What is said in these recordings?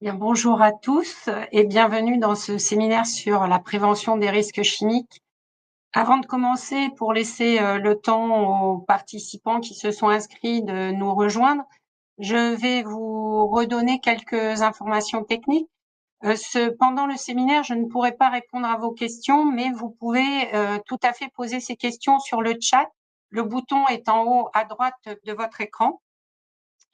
Bien, bonjour à tous et bienvenue dans ce séminaire sur la prévention des risques chimiques. Avant de commencer, pour laisser le temps aux participants qui se sont inscrits de nous rejoindre, je vais vous redonner quelques informations techniques. Pendant le séminaire, je ne pourrai pas répondre à vos questions, mais vous pouvez tout à fait poser ces questions sur le chat. Le bouton est en haut à droite de votre écran.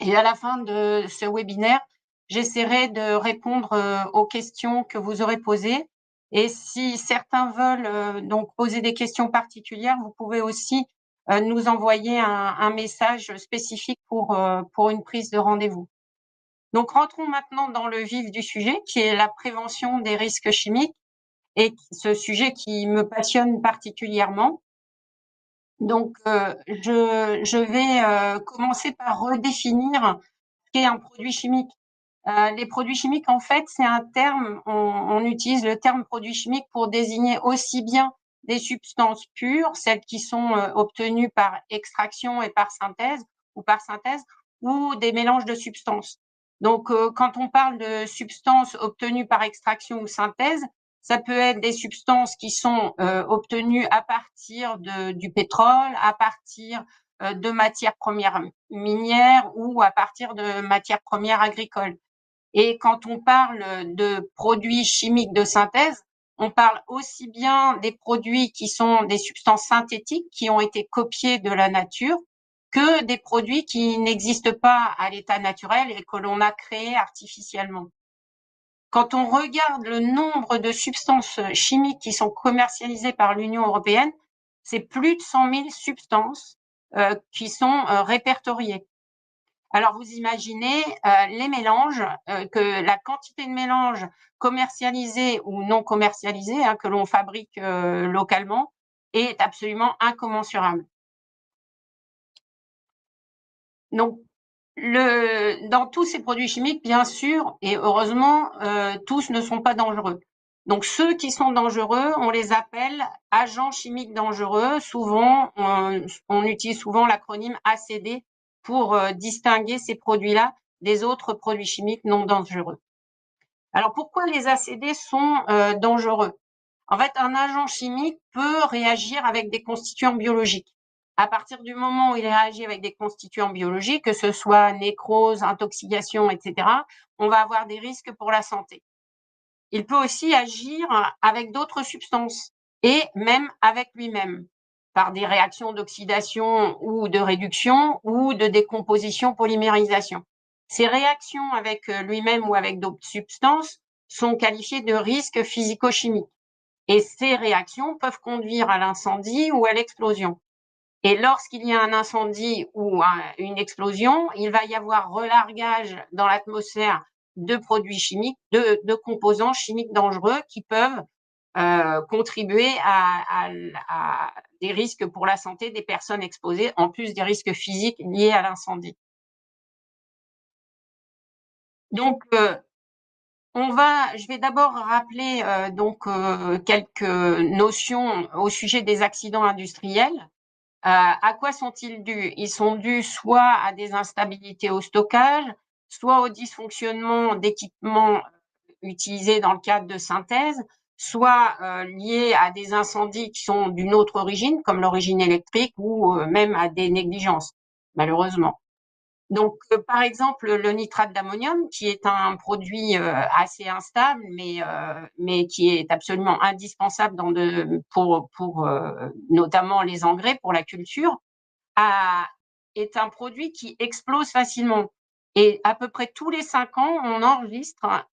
Et à la fin de ce webinaire, j'essaierai de répondre aux questions que vous aurez posées. Et si certains veulent donc poser des questions particulières, vous pouvez aussi nous envoyer un message spécifique pour une prise de rendez-vous. Donc, rentrons maintenant dans le vif du sujet, qui est la prévention des risques chimiques, et ce sujet qui me passionne particulièrement. Donc, je vais commencer par redéfinir ce qu'est un produit chimique. Les produits chimiques, en fait, c'est un terme, on utilise le terme produit chimique pour désigner aussi bien des substances pures, celles qui sont obtenues par extraction et par synthèse, ou des mélanges de substances. Donc, quand on parle de substances obtenues par extraction ou synthèse, ça peut être des substances qui sont obtenues à partir du pétrole, à partir de matières premières minières ou à partir de matières premières agricoles. Et quand on parle de produits chimiques de synthèse, on parle aussi bien des produits qui sont des substances synthétiques qui ont été copiées de la nature que des produits qui n'existent pas à l'état naturel et que l'on a créés artificiellement. Quand on regarde le nombre de substances chimiques qui sont commercialisées par l'Union européenne, c'est plus de 100 000 substances qui sont répertoriées. Alors vous imaginez les mélanges, que la quantité de mélanges commercialisés ou non commercialisés, que l'on fabrique localement, est absolument incommensurable. Donc, dans tous ces produits chimiques, bien sûr, et heureusement, tous ne sont pas dangereux. Donc, ceux qui sont dangereux, on les appelle agents chimiques dangereux. Souvent, on utilise souvent l'acronyme ACD pour distinguer ces produits-là des autres produits chimiques non dangereux. Alors, pourquoi les ACD sont dangereux? En fait, un agent chimique peut réagir avec des constituants biologiques. À partir du moment où il réagit avec des constituants biologiques, que ce soit nécrose, intoxication, etc., on va avoir des risques pour la santé. Il peut aussi agir avec d'autres substances et même avec lui-même, par des réactions d'oxydation ou de réduction ou de décomposition polymérisation. Ces réactions avec lui-même ou avec d'autres substances sont qualifiées de risques physico-chimiques. Et ces réactions peuvent conduire à l'incendie ou à l'explosion. Et lorsqu'il y a un incendie ou une explosion, il va y avoir relargage dans l'atmosphère de produits chimiques, de composants chimiques dangereux qui peuvent contribuer à des risques pour la santé des personnes exposées, en plus des risques physiques liés à l'incendie. Donc, je vais d'abord rappeler quelques notions au sujet des accidents industriels. À quoi sont-ils dus? Ils sont dus soit à des instabilités au stockage, soit au dysfonctionnement d'équipements utilisés dans le cadre de synthèse, soit liés à des incendies qui sont d'une autre origine, comme l'origine électrique, ou même à des négligences, malheureusement. Donc, par exemple, le nitrate d'ammonium, qui est un produit assez instable, mais qui est absolument indispensable pour notamment les engrais pour la culture, est un produit qui explose facilement. Et à peu près tous les 5 ans, on enregistre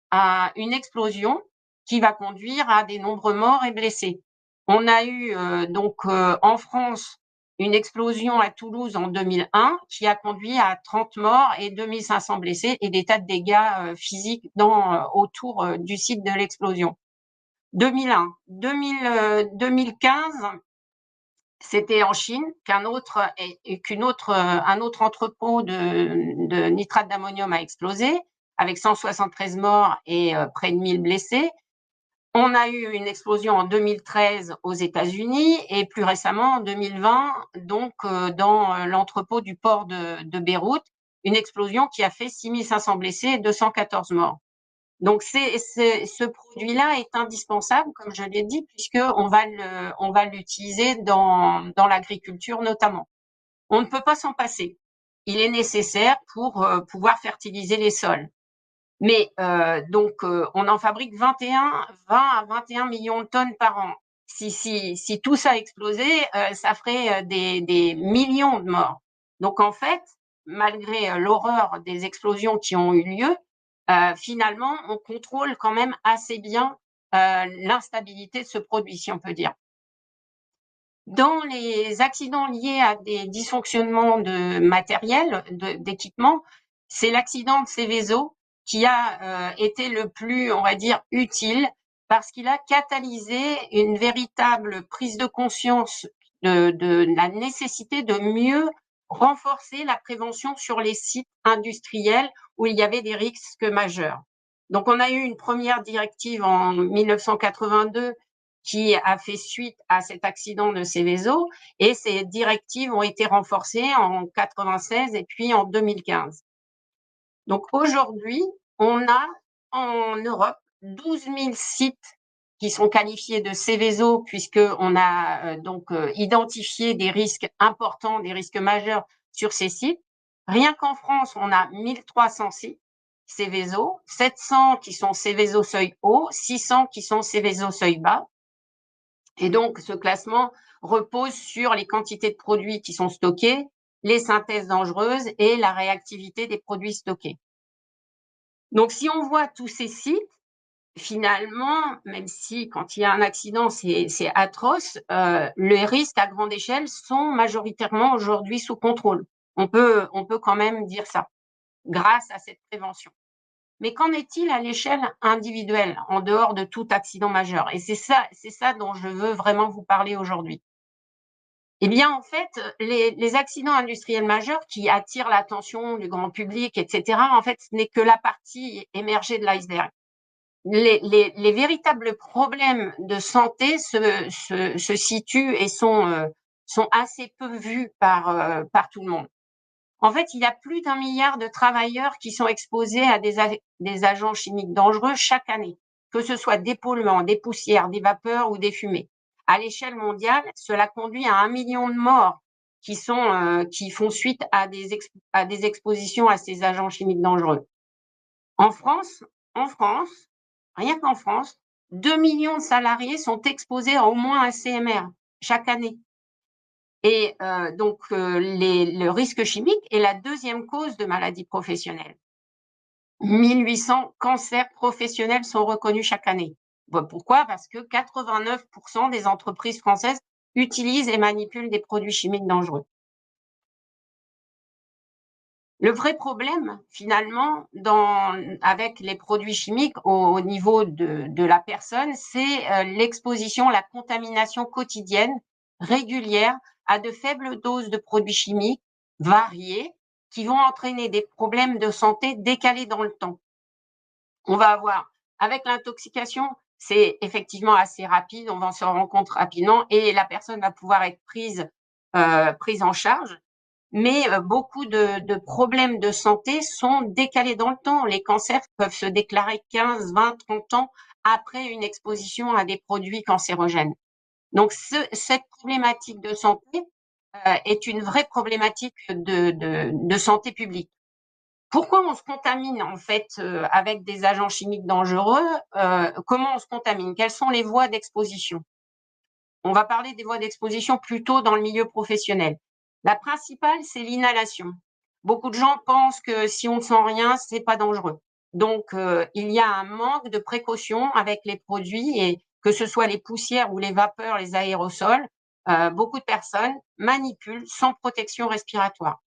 une explosion qui va conduire à des nombreux morts et blessés. On a eu en France une explosion à Toulouse en 2001 qui a conduit à 30 morts et 2500 blessés et des tas de dégâts physiques autour du site de l'explosion. 2001. 2015, c'était en Chine un autre entrepôt de nitrate d'ammonium a explosé avec 173 morts et près de 1000 blessés. On a eu une explosion en 2013 aux États-Unis et plus récemment en 2020, dans l'entrepôt du port de Beyrouth, une explosion qui a fait 6500 blessés et 214 morts. Donc ce produit-là est indispensable, comme je l'ai dit, puisqu'on va l'utiliser dans l'agriculture notamment. On ne peut pas s'en passer. Il est nécessaire pour pouvoir fertiliser les sols. Mais on en fabrique 20 à 21 millions de tonnes par an. Si tout ça explosait, ça ferait des millions de morts. Donc en fait, malgré l'horreur des explosions qui ont eu lieu, finalement, on contrôle quand même assez bien l'instabilité de ce produit, si on peut dire. Dans les accidents liés à des dysfonctionnements de matériel, d'équipement, c'est l'accident de Seveso qui a été le plus, on va dire, utile parce qu'il a catalysé une véritable prise de conscience de la nécessité de mieux renforcer la prévention sur les sites industriels où il y avait des risques majeurs. Donc, on a eu une première directive en 1982 qui a fait suite à cet accident de Seveso, et ces directives ont été renforcées en 96 et puis en 2015. Donc aujourd'hui, on a en Europe 12 000 sites qui sont qualifiés de Seveso, puisqu'on a identifié des risques importants, des risques majeurs sur ces sites. Rien qu'en France, on a 1300 sites Seveso, 700 qui sont Seveso seuil haut, 600 qui sont Seveso seuil bas. Et donc, ce classement repose sur les quantités de produits qui sont stockés, les synthèses dangereuses et la réactivité des produits stockés. Donc, si on voit tous ces sites, finalement, même si quand il y a un accident, c'est atroce, les risques à grande échelle sont majoritairement aujourd'hui sous contrôle. On peut quand même dire ça, grâce à cette prévention. Mais qu'en est-il à l'échelle individuelle, en dehors de tout accident majeur? Et c'est ça dont je veux vraiment vous parler aujourd'hui. Eh bien, en fait, les accidents industriels majeurs qui attirent l'attention du grand public, etc., en fait, ce n'est que la partie émergée de l'iceberg. Les véritables problèmes de santé se situent et sont assez peu vus par tout le monde. En fait, il y a plus d'1 milliard de travailleurs qui sont exposés à des agents chimiques dangereux chaque année, que ce soit des polluants, des poussières, des vapeurs ou des fumées. À l'échelle mondiale, cela conduit à 1 million de morts qui font suite à des expositions à ces agents chimiques dangereux. En France, rien qu'en France, 2 millions de salariés sont exposés à au moins un CMR chaque année. Et le risque chimique est la deuxième cause de maladie professionnelle. 1 800 cancers professionnels sont reconnus chaque année. Pourquoi? Parce que 89% des entreprises françaises utilisent et manipulent des produits chimiques dangereux. Le vrai problème, finalement, avec les produits chimiques au niveau de la personne, c'est l'exposition, la contamination quotidienne, régulière, à de faibles doses de produits chimiques variés qui vont entraîner des problèmes de santé décalés dans le temps. On va avoir, avec l'intoxication, c'est effectivement assez rapide, on va s'en rendre compte rapidement et la personne va pouvoir être prise en charge. Mais beaucoup de problèmes de santé sont décalés dans le temps. Les cancers peuvent se déclarer 15, 20, 30 ans après une exposition à des produits cancérogènes. Donc cette problématique de santé est une vraie problématique de santé publique. Pourquoi on se contamine en fait avec des agents chimiques dangereux? Comment on se contamine? Quelles sont les voies d'exposition? On va parler des voies d'exposition plutôt dans le milieu professionnel. La principale, c'est l'inhalation. Beaucoup de gens pensent que si on ne sent rien, c'est pas dangereux. Donc, il y a un manque de précaution avec les produits et que ce soit les poussières ou les vapeurs, les aérosols, beaucoup de personnes manipulent sans protection respiratoire.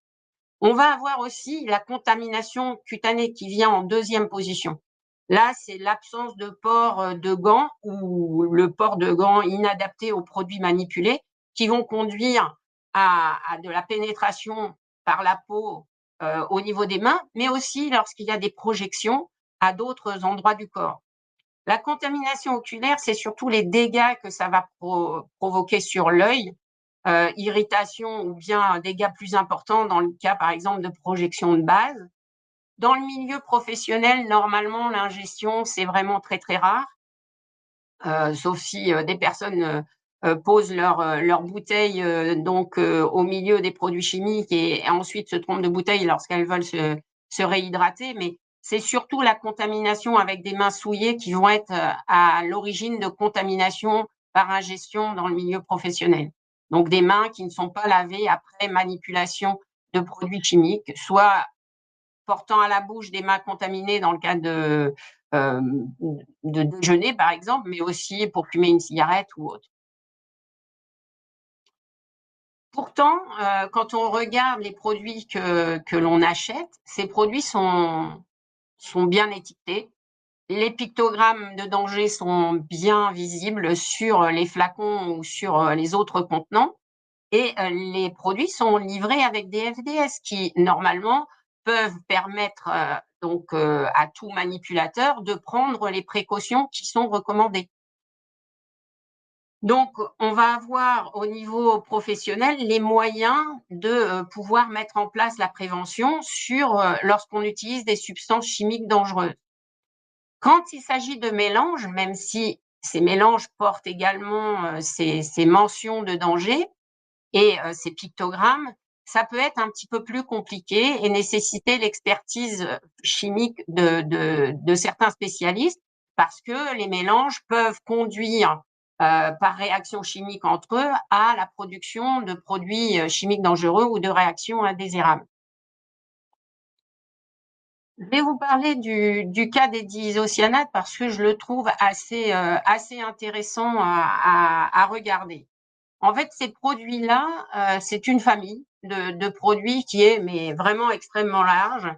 On va avoir aussi la contamination cutanée qui vient en deuxième position. Là, c'est l'absence de port de gants ou le port de gants inadapté aux produits manipulés qui vont conduire à de la pénétration par la peau au niveau des mains, mais aussi lorsqu'il y a des projections à d'autres endroits du corps. La contamination oculaire, c'est surtout les dégâts que ça va provoquer sur l'œil, irritation ou bien dégâts plus importants dans le cas, par exemple, de projection de base. Dans le milieu professionnel, normalement, l'ingestion, c'est vraiment très, très rare, sauf si, des personnes, posent leur bouteille, au milieu des produits chimiques et ensuite se trompent de bouteille lorsqu'elles veulent se réhydrater. Mais c'est surtout la contamination avec des mains souillées qui vont être, à l'origine de contamination par ingestion dans le milieu professionnel. Donc des mains qui ne sont pas lavées après manipulation de produits chimiques, soit portant à la bouche des mains contaminées dans le cadre de déjeuner, par exemple, mais aussi pour fumer une cigarette ou autre. Pourtant, quand on regarde les produits que l'on achète, ces produits sont bien étiquetés. Les pictogrammes de danger sont bien visibles sur les flacons ou sur les autres contenants. Et les produits sont livrés avec des FDS qui, normalement, peuvent permettre à tout manipulateur de prendre les précautions qui sont recommandées. Donc, on va avoir au niveau professionnel les moyens de pouvoir mettre en place la prévention lorsqu'on utilise des substances chimiques dangereuses. Quand il s'agit de mélanges, même si ces mélanges portent également ces mentions de danger, et ces pictogrammes, ça peut être un petit peu plus compliqué et nécessiter l'expertise chimique de certains spécialistes parce que les mélanges peuvent conduire, par réaction chimique entre eux, à la production de produits, chimiques dangereux ou de réactions indésirables. Je vais vous parler du cas des diisocyanates parce que je le trouve assez intéressant à regarder. En fait, ces produits-là, c'est une famille de produits qui est mais vraiment extrêmement large,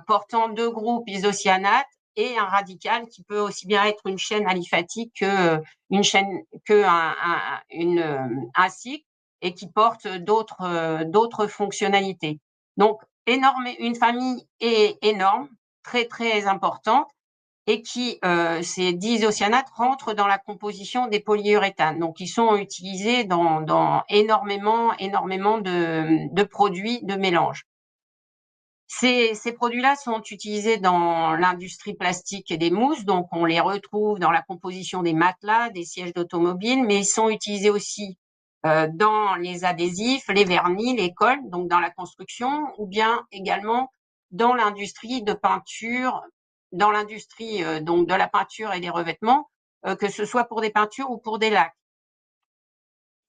portant 2 groupes isocyanate et un radical qui peut aussi bien être une chaîne aliphatique une chaîne un cycle et qui porte d'autres fonctionnalités. Donc une famille énorme, très, très importante et ces diisocyanates rentrent dans la composition des polyuréthanes. Donc, ils sont utilisés dans énormément de produits de mélange. Ces produits-là sont utilisés dans l'industrie plastique et des mousses, donc on les retrouve dans la composition des matelas, des sièges d'automobile, mais ils sont utilisés aussi dans les adhésifs, les vernis, les colles, donc dans la construction, ou bien également dans l'industrie de peinture, dans l'industrie donc de la peinture et des revêtements, que ce soit pour des peintures ou pour des lacs.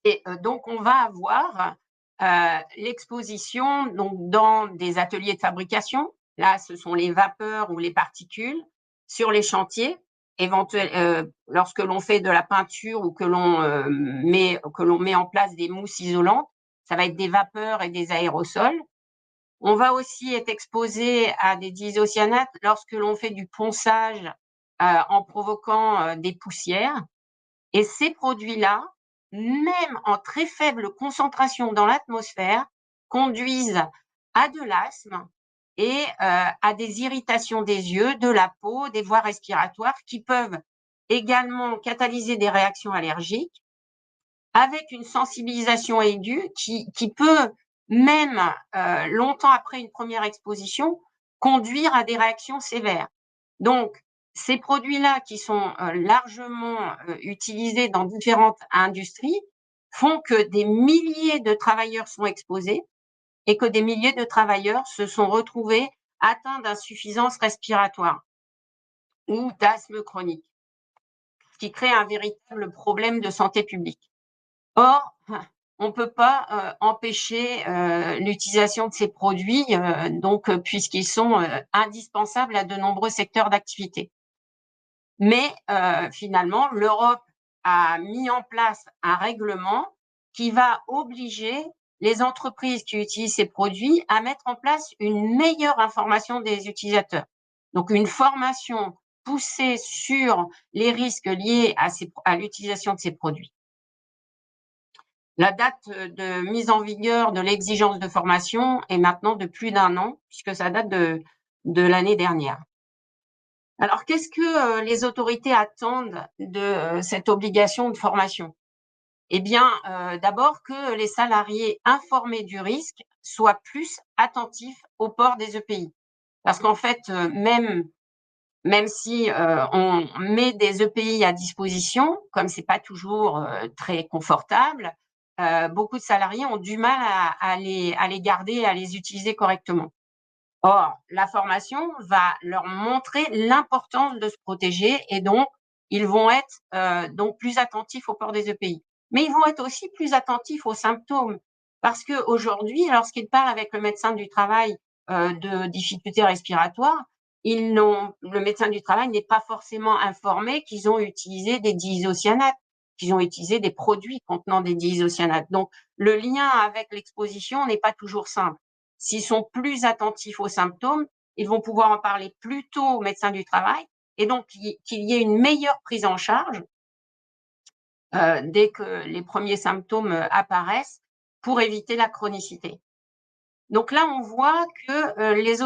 Et donc on va avoir l'exposition donc dans des ateliers de fabrication. Là, ce sont les vapeurs ou les particules sur les chantiers. Lorsque l'on fait de la peinture ou que l'on met en place des mousses isolantes, ça va être des vapeurs et des aérosols. On va aussi être exposé à des diisocyanates lorsque l'on fait du ponçage en provoquant des poussières. Et ces produits-là, même en très faible concentration dans l'atmosphère, conduisent à de l'asthme et à des irritations des yeux, de la peau, des voies respiratoires qui peuvent également catalyser des réactions allergiques avec une sensibilisation aiguë qui peut même, longtemps après une première exposition, conduire à des réactions sévères. Donc ces produits-là qui sont, largement, utilisés dans différentes industries font que des milliers de travailleurs sont exposés et que des milliers de travailleurs se sont retrouvés atteints d'insuffisance respiratoire ou d'asthme chronique, ce qui crée un véritable problème de santé publique. Or, on ne peut pas empêcher l'utilisation de ces produits, puisqu'ils sont indispensables à de nombreux secteurs d'activité. Mais finalement, l'Europe a mis en place un règlement qui va obliger les entreprises qui utilisent ces produits à mettre en place une meilleure information des utilisateurs. Donc une formation poussée sur les risques liés à l'utilisation de ces produits. La date de mise en vigueur de l'exigence de formation est maintenant de plus d'1 an, puisque ça date de l'année dernière. Alors, qu'est-ce que les autorités attendent de cette obligation de formation? Eh bien, d'abord que les salariés informés du risque soient plus attentifs au port des EPI. Parce qu'en fait, même si on met des EPI à disposition, comme c'est pas toujours très confortable, beaucoup de salariés ont du mal à les garder, à les utiliser correctement. Or, la formation va leur montrer l'importance de se protéger et donc ils vont être donc plus attentifs au port des EPI. Mais ils vont être aussi plus attentifs aux symptômes parce qu'aujourd'hui, lorsqu'ils parlent avec le médecin du travail de difficultés respiratoires, le médecin du travail n'est pas forcément informé qu'ils ont utilisé des diisocyanates, qu'ils ont utilisé des produits contenant des diisocyanates. Donc, le lien avec l'exposition n'est pas toujours simple. S'ils sont plus attentifs aux symptômes, ils vont pouvoir en parler plus tôt au médecin du travail et donc qu'il y ait une meilleure prise en charge dès que les premiers symptômes apparaissent pour éviter la chronicité. Donc là, on voit que les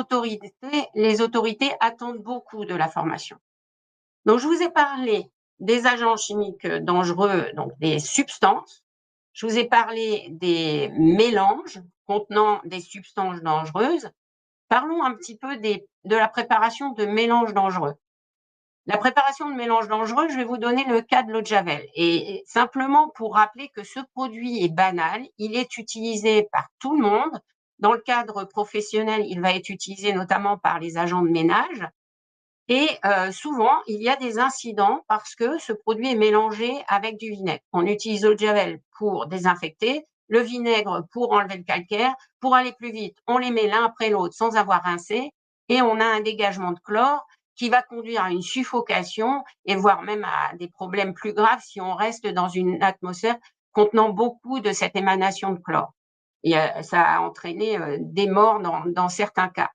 autorités attendent beaucoup de la formation. Donc, je vous ai parlé des agents chimiques dangereux, donc des substances. Je vous ai parlé des mélanges contenant des substances dangereuses. Parlons un petit peu de la préparation de mélanges dangereux. La préparation de mélanges dangereux, je vais vous donner le cas de l'eau de Javel. Et simplement pour rappeler que ce produit est banal, il est utilisé par tout le monde. Dans le cadre professionnel, il va être utilisé notamment par les agents de ménage. Et souvent, il y a des incidents parce que ce produit est mélangé avec du vinaigre. On utilise l'eau de Javel pour désinfecter, le vinaigre pour enlever le calcaire. Pour aller plus vite, on les met l'un après l'autre sans avoir rincé et on a un dégagement de chlore qui va conduire à une suffocation et voire même à des problèmes plus graves si on reste dans une atmosphère contenant beaucoup de cette émanation de chlore. Et ça a entraîné des morts dans certains cas.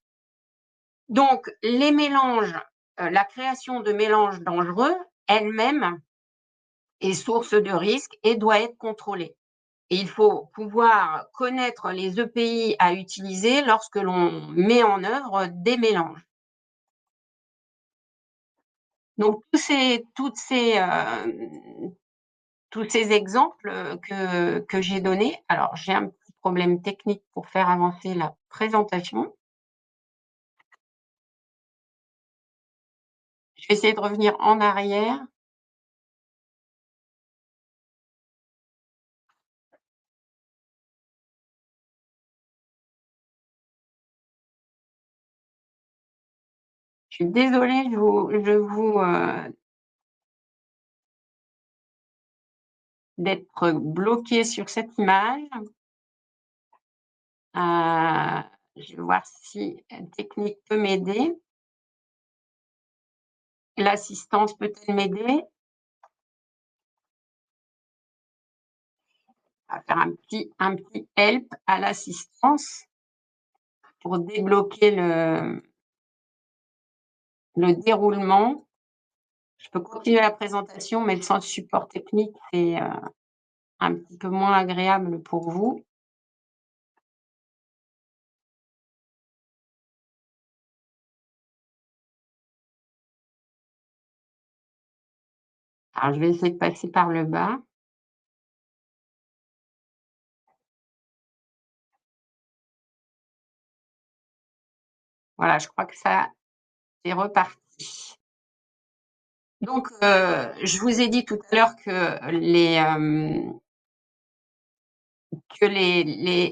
Donc, les mélanges, la création de mélanges dangereux elle-même est source de risques et doit être contrôlée. Et il faut pouvoir connaître les EPI à utiliser lorsque l'on met en œuvre des mélanges. Donc, tous ces exemples que j'ai donnés. Alors, j'ai un petit problème technique pour faire avancer la présentation. Je vais essayer de revenir en arrière. Je suis désolée, d'être bloquée sur cette image. Je vais voir si une technique peut m'aider. L'assistance peut-elle m'aider? On va faire un petit help à l'assistance pour débloquer le déroulement. Je peux continuer la présentation, mais sans support technique, c'est un petit peu moins agréable pour vous. Alors, je vais essayer de passer par le bas. Voilà, je crois que ça c'est reparti. Donc, je vous ai dit tout à l'heure que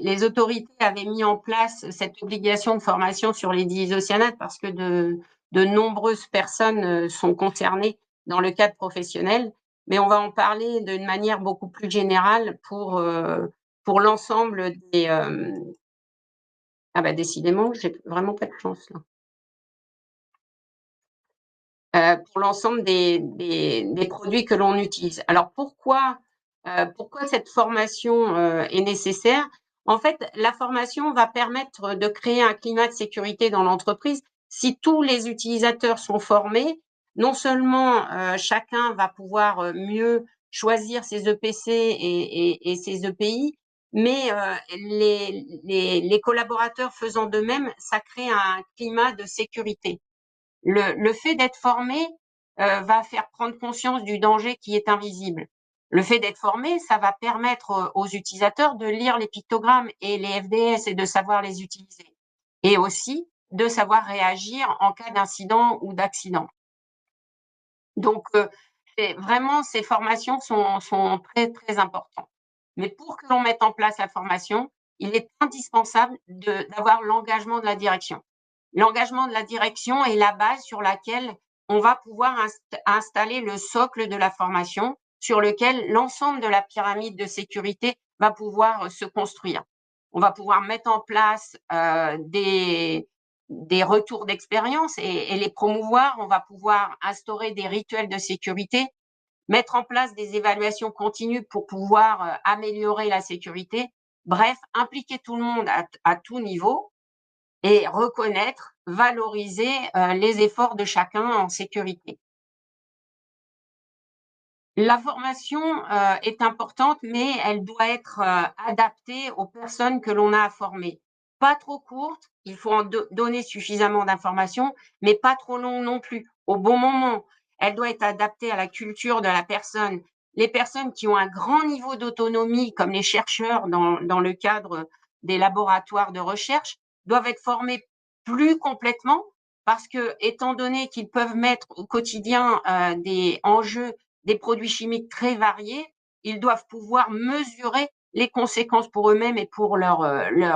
les autorités avaient mis en place cette obligation de formation sur les diisocyanates parce que de nombreuses personnes sont concernées dans le cadre professionnel. Mais on va en parler d'une manière beaucoup plus générale pour l'ensemble des… Ah bah décidément, j'ai vraiment pas de chance là. Pour l'ensemble des produits que l'on utilise. Alors pourquoi cette formation est nécessaire? En fait, la formation va permettre de créer un climat de sécurité dans l'entreprise. Si tous les utilisateurs sont formés, non seulement chacun va pouvoir mieux choisir ses EPC et ses EPI, mais les collaborateurs faisant de même, ça crée un climat de sécurité. Le fait d'être formé va faire prendre conscience du danger qui est invisible. Le fait d'être formé, ça va permettre aux utilisateurs de lire les pictogrammes et les FDS et de savoir les utiliser. Et aussi de savoir réagir en cas d'incident ou d'accident. Donc, vraiment ces formations sont très, très importantes. Mais pour que l'on mette en place la formation, il est indispensable d'avoir l'engagement de la direction. L'engagement de la direction est la base sur laquelle on va pouvoir installer le socle de la formation, sur lequel l'ensemble de la pyramide de sécurité va pouvoir se construire. On va pouvoir mettre en place des retours d'expérience et les promouvoir. On va pouvoir instaurer des rituels de sécurité, mettre en place des évaluations continues pour pouvoir améliorer la sécurité. Bref, impliquer tout le monde à tout niveau et reconnaître, valoriser les efforts de chacun en sécurité. La formation est importante, mais elle doit être adaptée aux personnes que l'on a à former. Pas trop courte, il faut en donner suffisamment d'informations, mais pas trop long non plus, au bon moment. Elle doit être adaptée à la culture de la personne. Les personnes qui ont un grand niveau d'autonomie, comme les chercheurs dans le cadre des laboratoires de recherche, doivent être formés plus complètement parce que, étant donné qu'ils peuvent mettre au quotidien des enjeux, des produits chimiques très variés, ils doivent pouvoir mesurer les conséquences pour eux-mêmes et pour leur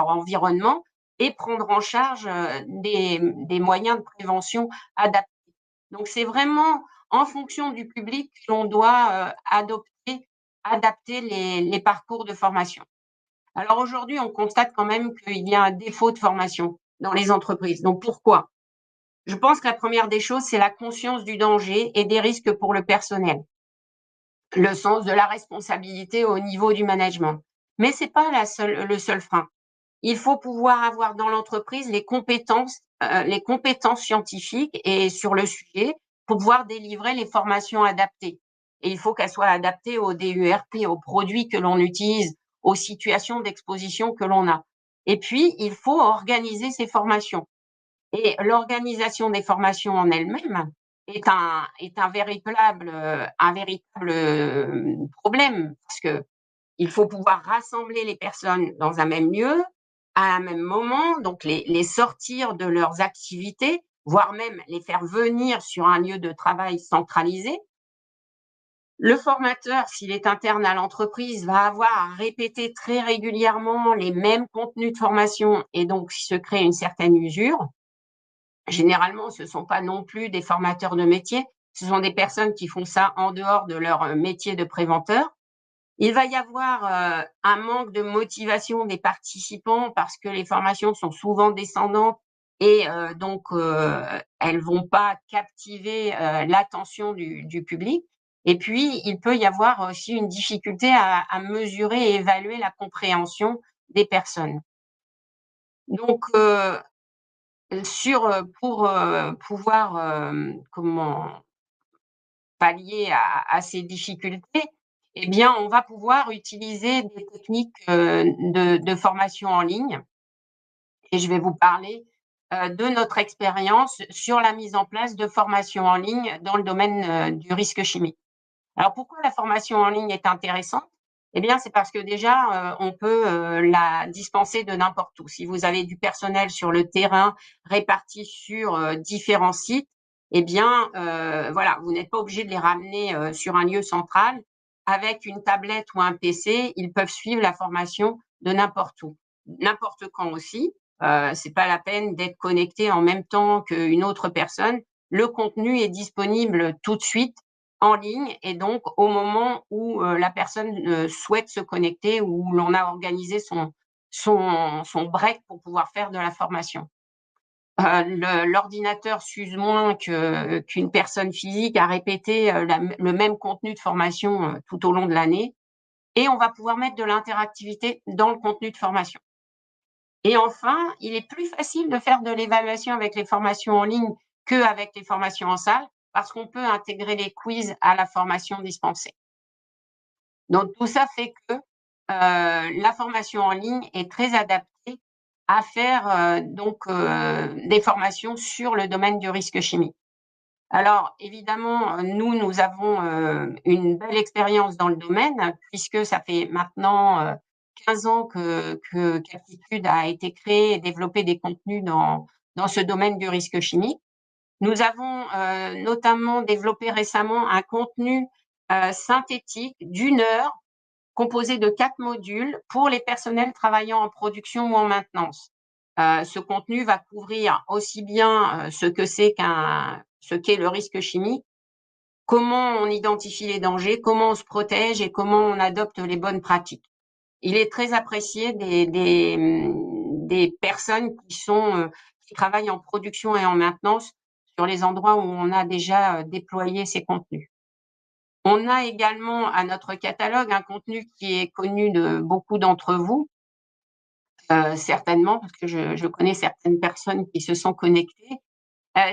environnement et prendre en charge des moyens de prévention adaptés. Donc, c'est vraiment en fonction du public que l'on doit adapter les parcours de formation. Alors aujourd'hui, on constate quand même qu'il y a un défaut de formation dans les entreprises. Donc pourquoi? Je pense que la première des choses, c'est la conscience du danger et des risques pour le personnel, le sens de la responsabilité au niveau du management. Mais c'est pas le seul frein. Il faut pouvoir avoir dans l'entreprise les compétences scientifiques et sur le sujet pour pouvoir délivrer les formations adaptées. Et il faut qu'elles soient adaptées au DURP, aux produits que l'on utilise, aux situations d'exposition que l'on a. Et puis, il faut organiser ces formations. Et l'organisation des formations en elle-même est un véritable problème parce que il faut pouvoir rassembler les personnes dans un même lieu, à un même moment, donc les sortir de leurs activités, voire même les faire venir sur un lieu de travail centralisé. Le formateur, s'il est interne à l'entreprise, va avoir à répéter très régulièrement les mêmes contenus de formation et donc se crée une certaine usure. Généralement, ce ne sont pas non plus des formateurs de métier, ce sont des personnes qui font ça en dehors de leur métier de préventeur. Il va y avoir un manque de motivation des participants parce que les formations sont souvent descendantes et donc elles vont pas captiver l'attention du public. Et puis, il peut y avoir aussi une difficulté à mesurer et évaluer la compréhension des personnes. Donc, pour pouvoir comment pallier à ces difficultés, eh bien, on va pouvoir utiliser des techniques de formation en ligne et je vais vous parler de notre expérience sur la mise en place de formations en ligne dans le domaine du risque chimique. Alors pourquoi la formation en ligne est intéressante? Eh bien, c'est parce que déjà, on peut la dispenser de n'importe où. Si vous avez du personnel sur le terrain réparti sur différents sites, eh bien, voilà, vous n'êtes pas obligé de les ramener sur un lieu central. Avec une tablette ou un PC, ils peuvent suivre la formation de n'importe où, n'importe quand aussi. C'est pas la peine d'être connecté en même temps qu'une autre personne. Le contenu est disponible tout de suite en ligne et donc au moment où la personne souhaite se connecter ou où l'on a organisé son break pour pouvoir faire de la formation. L'ordinateur s'use moins qu'une personne physique à répéter le même contenu de formation tout au long de l'année et on va pouvoir mettre de l'interactivité dans le contenu de formation. Et enfin, il est plus facile de faire de l'évaluation avec les formations en ligne qu'avec les formations en salle parce qu'on peut intégrer les quiz à la formation dispensée. Donc tout ça fait que la formation en ligne est très adaptée à faire des formations sur le domaine du risque chimique. Alors évidemment, nous avons une belle expérience dans le domaine puisque ça fait maintenant 15 ans que qu'Aptitude a été créée et développé des contenus dans ce domaine du risque chimique. Nous avons notamment développé récemment un contenu synthétique d'1 heure composé de 4 modules pour les personnels travaillant en production ou en maintenance. Ce contenu va couvrir aussi bien ce qu'est le risque chimique, comment on identifie les dangers, comment on se protège et comment on adopte les bonnes pratiques. Il est très apprécié des personnes qui travaillent en production et en maintenance sur les endroits où on a déjà déployé ces contenus. On a également à notre catalogue un contenu qui est connu de beaucoup d'entre vous, certainement, parce que je connais certaines personnes qui se sont connectées.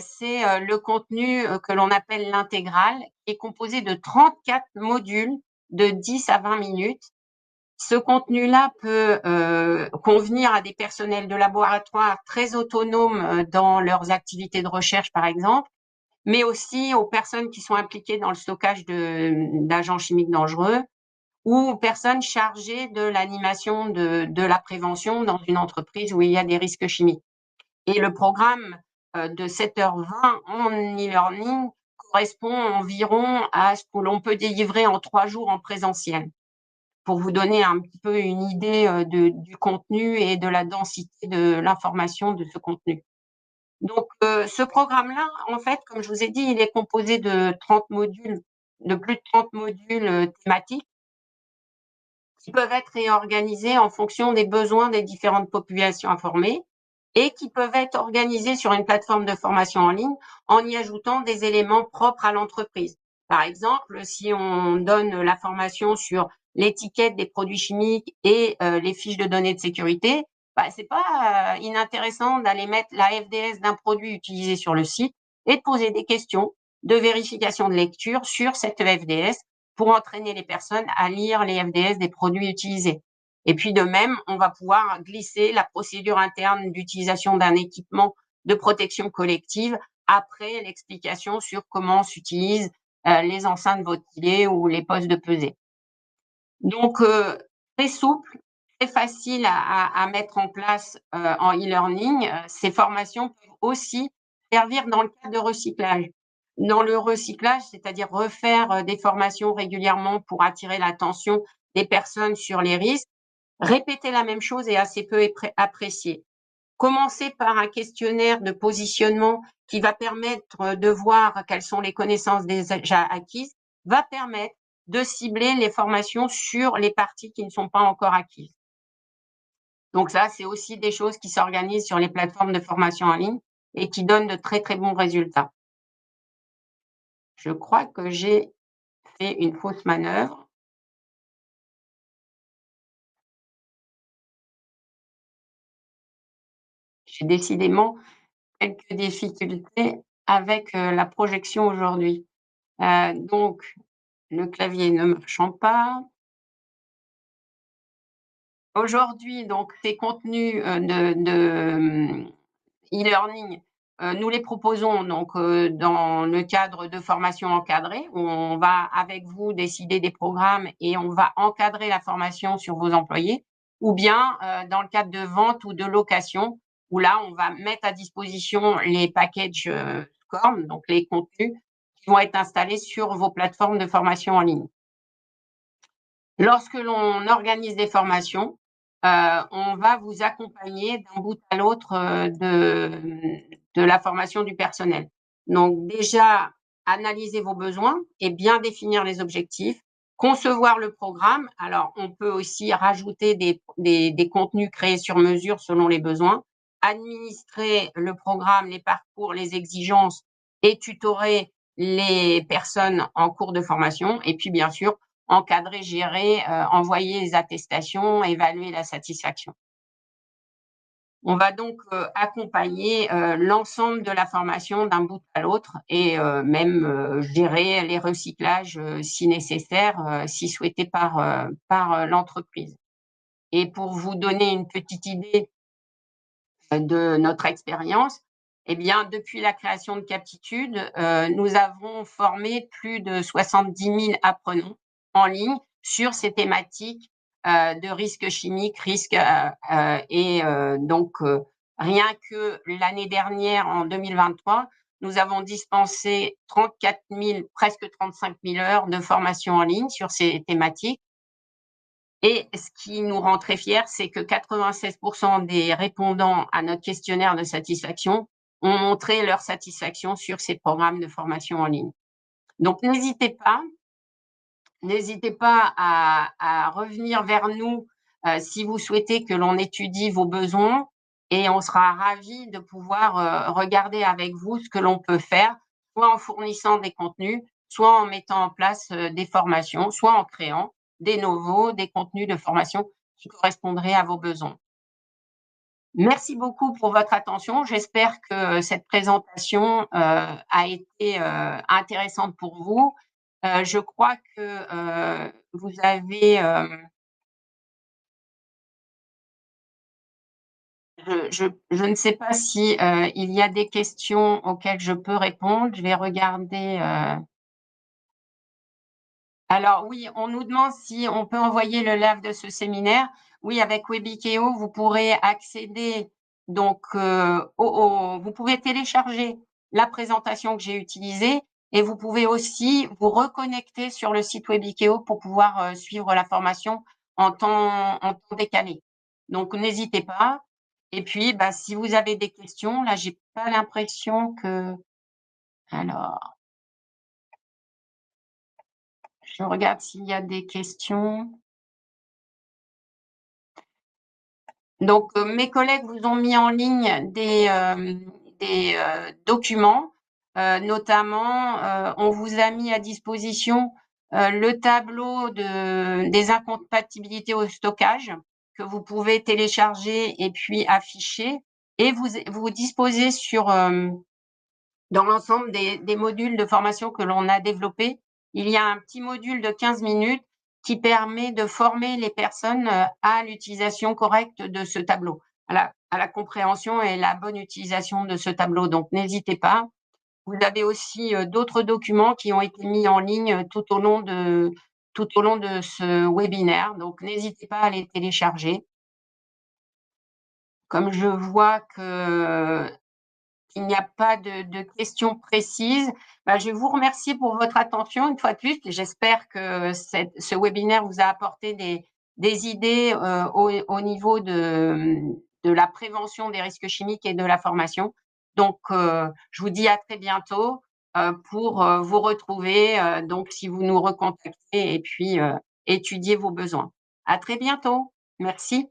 C'est le contenu que l'on appelle l'intégrale, qui est composé de 34 modules de 10 à 20 minutes. Ce contenu-là peut convenir à des personnels de laboratoire très autonomes dans leurs activités de recherche, par exemple, mais aussi aux personnes qui sont impliquées dans le stockage d'agents chimiques dangereux ou aux personnes chargées de l'animation de la prévention dans une entreprise où il y a des risques chimiques. Et le programme de 7h20 en e-learning correspond environ à ce que l'on peut délivrer en 3 jours en présentiel, pour vous donner un petit peu une idée du contenu et de la densité de l'information de ce contenu. Donc, ce programme-là, en fait, comme je vous ai dit, il est composé de 30 modules, de plus de 30 modules thématiques qui peuvent être réorganisés en fonction des besoins des différentes populations informées et qui peuvent être organisés sur une plateforme de formation en ligne en y ajoutant des éléments propres à l'entreprise. Par exemple, si on donne la formation sur l'étiquette des produits chimiques et les fiches de données de sécurité, c'est pas inintéressant d'aller mettre la FDS d'un produit utilisé sur le site et de poser des questions de vérification de lecture sur cette FDS pour entraîner les personnes à lire les FDS des produits utilisés. Et puis de même, on va pouvoir glisser la procédure interne d'utilisation d'un équipement de protection collective après l'explication sur comment s'utilisent les enceintes ventilées ou les postes de pesée. Donc, très souple, très facile à mettre en place en e-learning. Ces formations peuvent aussi servir dans le cadre de recyclage. Dans le recyclage, c'est-à-dire refaire des formations régulièrement pour attirer l'attention des personnes sur les risques, répéter la même chose est assez peu apprécié. Commencer par un questionnaire de positionnement qui va permettre de voir quelles sont les connaissances déjà acquises, va permettre de cibler les formations sur les parties qui ne sont pas encore acquises. Donc ça, c'est aussi des choses qui s'organisent sur les plateformes de formation en ligne et qui donnent de très, très bons résultats. Je crois que j'ai fait une fausse manœuvre. J'ai décidément quelques difficultés avec la projection aujourd'hui. Donc, le clavier ne marchant pas. Aujourd'hui, donc, ces contenus e-learning, nous les proposons donc dans le cadre de formation encadrée, où on va avec vous décider des programmes et on va encadrer la formation sur vos employés, ou bien dans le cadre de vente ou de location, où là, on va mettre à disposition les packages SCORM, donc les contenus qui vont être installés sur vos plateformes de formation en ligne. Lorsque l'on organise des formations, on va vous accompagner d'un bout à l'autre de la formation du personnel. Donc déjà, analyser vos besoins et bien définir les objectifs, concevoir le programme. Alors, on peut aussi rajouter des contenus créés sur mesure selon les besoins, administrer le programme, les parcours, les exigences et tutorer les personnes en cours de formation et puis bien sûr encadrer, gérer, envoyer les attestations, évaluer la satisfaction. On va donc accompagner l'ensemble de la formation d'un bout à l'autre et même gérer les recyclages si nécessaire, si souhaité par l'entreprise. Et pour vous donner une petite idée de notre expérience, eh bien, depuis la création de Captitude, nous avons formé plus de 70 000 apprenants en ligne sur ces thématiques de risques chimiques, risques et donc Rien que l'année dernière, en 2023, nous avons dispensé 34 000, presque 35 000 heures de formation en ligne sur ces thématiques. Et ce qui nous rend très fiers, c'est que 96 des répondants à notre questionnaire de satisfaction ont montré leur satisfaction sur ces programmes de formation en ligne. Donc n'hésitez pas à revenir vers nous si vous souhaitez que l'on étudie vos besoins et on sera ravis de pouvoir regarder avec vous ce que l'on peut faire, soit en fournissant des contenus, soit en mettant en place des formations, soit en créant des contenus de formation qui correspondraient à vos besoins. Merci beaucoup pour votre attention. J'espère que cette présentation a été intéressante pour vous. Je crois que vous avez, je ne sais pas si il y a des questions auxquelles je peux répondre. Je vais regarder. Alors oui, on nous demande si on peut envoyer le live de ce séminaire. Oui, avec Webikeo, vous pourrez accéder donc vous pouvez télécharger la présentation que j'ai utilisée et vous pouvez aussi vous reconnecter sur le site Webikeo pour pouvoir suivre la formation en temps décalé. Donc n'hésitez pas. Et puis, bah, si vous avez des questions, là, j'ai pas l'impression que. Alors, je regarde s'il y a des questions. Donc, mes collègues vous ont mis en ligne des documents, notamment, on vous a mis à disposition le tableau des incompatibilités au stockage que vous pouvez télécharger et puis afficher. Et vous disposez dans l'ensemble des modules de formation que l'on a développés, il y a un petit module de 15 minutes qui permet de former les personnes à l'utilisation correcte de ce tableau, à la compréhension et la bonne utilisation de ce tableau. Donc, n'hésitez pas. Vous avez aussi d'autres documents qui ont été mis en ligne tout au long de ce webinaire. Donc, n'hésitez pas à les télécharger. Comme je vois que il n'y a pas de questions précises. Bah, je vais vous remercier pour votre attention une fois de plus. J'espère que ce webinaire vous a apporté des idées au niveau de la prévention des risques chimiques et de la formation. Donc, je vous dis à très bientôt pour vous retrouver, donc si vous nous recontactez et puis étudier vos besoins. À très bientôt. Merci.